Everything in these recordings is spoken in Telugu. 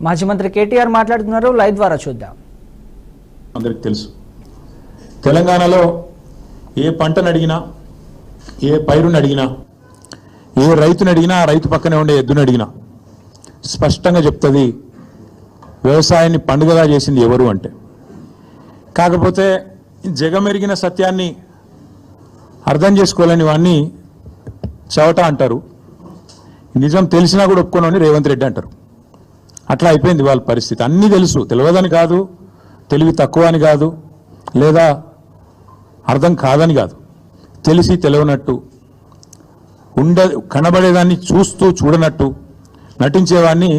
మాజీ మంత్రి కేటీఆర్ మాట్లాడుతున్నారు, లైవ్ ద్వారా చూద్దాం. అందరికి తెలుసు, తెలంగాణలో ఏ పంటను అడిగినా, ఏ పైరుని అడిగినా, ఏ రైతుని అడిగినా, ఆ రైతు పక్కనే ఉండే ఎద్దుని అడిగినా స్పష్టంగా చెప్తుంది వ్యవసాయాన్ని పండుగగా చేసింది ఎవరు అంటే. కాకపోతే జగమెరిగిన సత్యాన్ని అర్థం చేసుకోలేని వాడిని చవట అంటారు, నిజం తెలిసినా కూడా ఒప్పుకోనని రేవంత్ రెడ్డి అంటారు. అట్లా అయిపోయింది వాళ్ళ పరిస్థితి. అన్నీ తెలుసు, తెలియదని కాదు, తెలివి తక్కువ అని కాదు, లేదా అర్థం కాదని కాదు, తెలిసి తెలియనట్టు కనబడేదాన్ని చూస్తూ చూడనట్టు నటించేవాడిని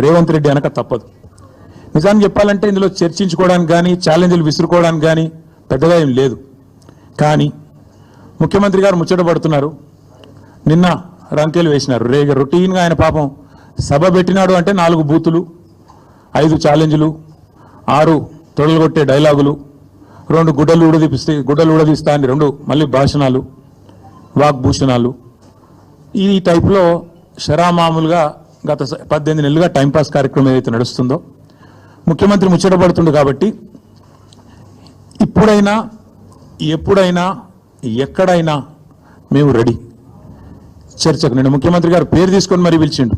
రేవంత్ రెడ్డి అనక తప్పదు. నిజాన్ని చెప్పాలంటే ఇందులో చర్చించుకోవడానికి కానీ ఛాలెంజ్లు విసురుకోవడానికి కానీ పెద్దగా ఏం లేదు. కానీ ముఖ్యమంత్రి గారు ముచ్చట పడుతున్నారు, నిన్న రంకెలు వేసినారు. రొటీన్గా ఆయన పాపం సభ పెట్టినాడు అంటే 4 బూతులు, 5 ఛాలెంజ్లు, 6 తొడలుగొట్టే డైలాగులు, 2 గుడ్డలు ఊడదీస్తా అని 2 మళ్ళీ భాషణాలు, వాగ్భూషణాలు, ఈ టైప్లో షరామామూలుగా గత 18 నెలలుగా టైంపాస్ కార్యక్రమం ఏదైతే నడుస్తుందో ముఖ్యమంత్రి ముచ్చట పడుతుండు. కాబట్టి ఇప్పుడైనా ఎప్పుడైనా ఎక్కడైనా మేము రెడీ చర్చకు. నిన్న ముఖ్యమంత్రి గారు పేరు తీసుకొని మరీ పిలిచిండు,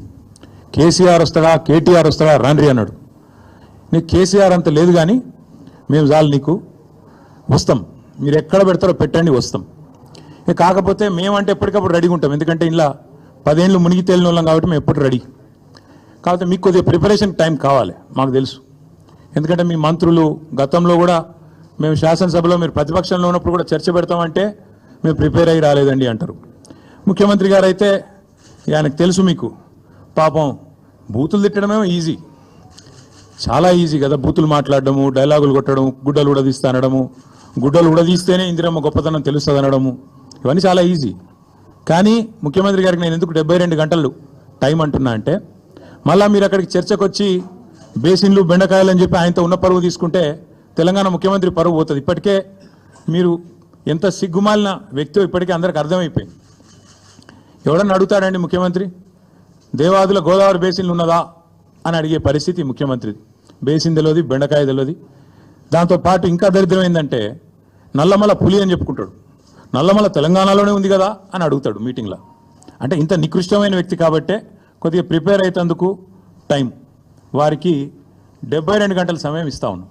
కేసీఆర్ వస్తాడా కేటీఆర్ వస్తాడా రాండ్రి అన్నాడు. నీకు కేసీఆర్ అంత లేదు కానీ మేము చాలు నీకు, వస్తాం, మీరు ఎక్కడ పెడతారో పెట్టండి, వస్తాం. కాకపోతే మేమంటే ఎప్పటికప్పుడు రెడీగా ఉంటాం, ఎందుకంటే ఇలా 10 ఏళ్ళు మునిగి తేలిన వాళ్ళం కాబట్టి మేము ఎప్పుడు రెడీ. కాకపోతే మీకు కొద్దిగా ప్రిపరేషన్ టైం కావాలి, మాకు తెలుసు. ఎందుకంటే మీ మంత్రులు గతంలో కూడా మేము శాసనసభలో మీరు ప్రతిపక్షంలో ఉన్నప్పుడు కూడా చర్చ పెడతామంటే మేము ప్రిపేర్ అయ్యి రాలేదండి అంటారు. ముఖ్యమంత్రి గారు అయితే ఆయనకు తెలుసు, మీకు పాపం బూతులు తిట్టడమేమో ఈజీ, చాలా ఈజీ కదా, బూతులు మాట్లాడడము, డైలాగులు కొట్టడం, గుడ్డలు ఉడదీస్తా అనడము, గుడ్డలు ఉడదీస్తేనే ఇందిరమ్మ గొప్పతనం తెలుస్తుంది అనడము, ఇవన్నీ చాలా ఈజీ. కానీ ముఖ్యమంత్రి గారికి నేను ఎందుకు 72 గంటలు టైం అంటున్నా అంటే, మళ్ళీ మీరు అక్కడికి చర్చకు వచ్చి బేసిన్లు బెండకాయలు అని చెప్పి ఆయనతో ఉన్న పరువు తీసుకుంటే తెలంగాణ ముఖ్యమంత్రి పరువు పోతుంది. ఇప్పటికే మీరు ఎంత సిగ్గుమాలిన వ్యక్తో ఇప్పటికే అందరికి అర్థమైపోయింది. ఎవడన్నా అడుగుతాడండి ముఖ్యమంత్రి, దేవాదుల గోదావరి బేసిన్లు ఉన్నదా అని అడిగే పరిస్థితి ముఖ్యమంత్రిది. బేసిన్ తెలియదు, బెండకాయ తెలియదు. దాంతోపాటు ఇంకా దరిద్రమైందంటే నల్లమల పులి అని చెప్పుకుంటాడు, నల్లమల తెలంగాణలోనే ఉంది కదా అని అడుగుతాడు మీటింగ్లో. అంటే ఇంత నికృష్టమైన వ్యక్తి కాబట్టే కొద్దిగా ప్రిపేర్ అయ్యేందుకు టైం, వారికి 72 గంటల సమయం ఇస్తా ఉన్నాం.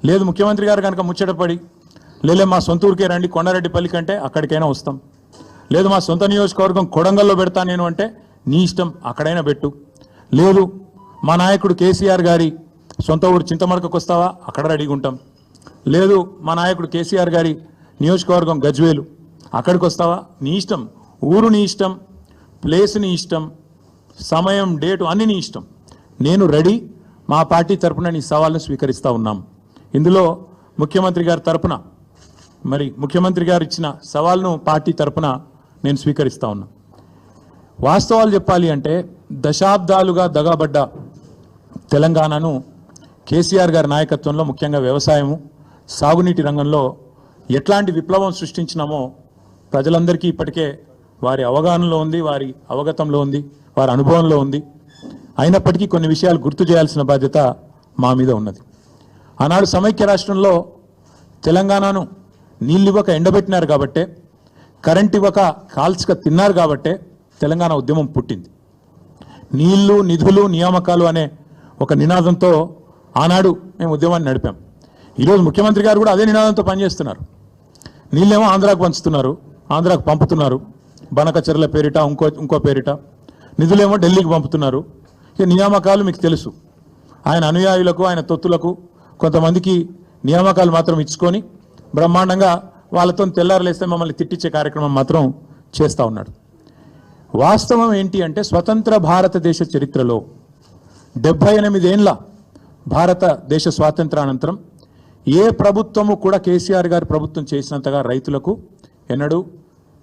లేదు ముఖ్యమంత్రి గారు కనుక ముచ్చటపడి, లేలే మా సొంత ఊరికే రండి కొండారెడ్డిపల్లి కంటే అక్కడికైనా వస్తాం, లేదు మా సొంత నియోజకవర్గం కొడంగల్లో పెడతా నేను అంటే నీ ఇష్టం, అక్కడైనా పెట్టు, లేదు మా నాయకుడు కేసీఆర్ గారి సొంత ఊరు చింతమడకకు వస్తావా, అక్కడ రెడీగా ఉంటాం, లేదు మా నాయకుడు కేసీఆర్ గారి నియోజకవర్గం గజ్వేలు, అక్కడికి వస్తావా, నీ ఇష్టం, ఊరు నీ ఇష్టం, ప్లేస్ నీ ఇష్టం, సమయం డేటు అన్ని నీ ఇష్టం, నేను రెడీ, మా పార్టీ తరఫున నీ సవాల్ను స్వీకరిస్తూ ఉన్నాం. ఇందులో ముఖ్యమంత్రి గారి తరఫున, మరి ముఖ్యమంత్రి గారు ఇచ్చిన సవాల్ను పార్టీ తరఫున నేను స్వీకరిస్తూ ఉన్నా. వాస్తవాలు చెప్పాలి అంటే దశాబ్దాలుగా దగాబడ్డ తెలంగాణను కేసీఆర్ గారి నాయకత్వంలో ముఖ్యంగా వ్యవసాయము, సాగునీటి రంగంలో ఎట్లాంటి విప్లవం సృష్టించినామో ప్రజలందరికీ ఇప్పటికే వారి అవగాహనలో ఉంది, వారి అవగతంలో ఉంది, వారి అనుభవంలో ఉంది. అయినప్పటికీ కొన్ని విషయాలు గుర్తు చేయాల్సిన బాధ్యత మా మీద ఉన్నది. ఆనాడు సమైక్య రాష్ట్రంలో తెలంగాణను నీళ్ళు ఇవ్వక ఎండబెట్టినారు కాబట్టే, కరెంట్ ఇవ్వక కాల్చక తిన్నారు కాబట్టే తెలంగాణ ఉద్యమం పుట్టింది. నీళ్లు, నిధులు, నియామకాలు అనే ఒక నినాదంతో ఆనాడు మేము ఉద్యమాన్ని నడిపాం. ఈరోజు ముఖ్యమంత్రి గారు కూడా అదే నినాదంతో పనిచేస్తున్నారు. నీళ్ళేమో ఆంధ్రాకు పంచుతున్నారు, ఆంధ్రాకు పంపుతున్నారు, బనకచెర్ల పేరిట, ఇంకో పేరిట, నిధులేమో ఢిల్లీకి పంపుతున్నారు. ఇక నియామకాలు మీకు తెలుసు, ఆయన అనుయాయులకు, ఆయన తొత్తులకు కొంతమందికి నియామకాలు మాత్రం ఇచ్చుకొని బ్రహ్మాండంగా వాళ్ళతో తెల్లారలేస్తే మమ్మల్ని తిట్టించే కార్యక్రమం మాత్రం చేస్తూ ఉన్నాడు. వాస్తవం ఏంటి అంటే స్వతంత్ర భారతదేశ చరిత్రలో 78 ఏళ్ల భారతదేశ స్వాతంత్రానంతరం ఏ ప్రభుత్వము కూడా కేసీఆర్ గారి ప్రభుత్వం చేసినంతగా రైతులకు ఎన్నడూ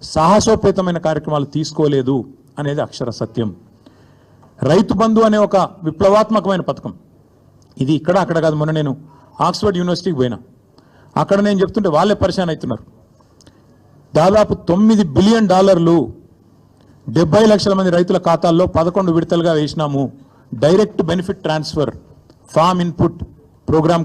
సాహసోపేతమైన కార్యక్రమాలు తీసుకోలేదు అనేది అక్షర సత్యం. రైతు బంధు అనే ఒక విప్లవాత్మకమైన పథకం, ఇది ఇక్కడ అక్కడ కాదు. మొన్న నేను ఆక్స్ఫర్డ్ యూనివర్సిటీకి పోయినా, అక్కడ నేను చెప్తుంటే వాళ్ళే పరిశాన్ అవుతున్నారు. దాదాపు $9 బిలియన్ 70 లక్షల మంది రైతుల ఖాతాల్లో 11 విడతలుగా వేసినాము direct benefit transfer farm input programme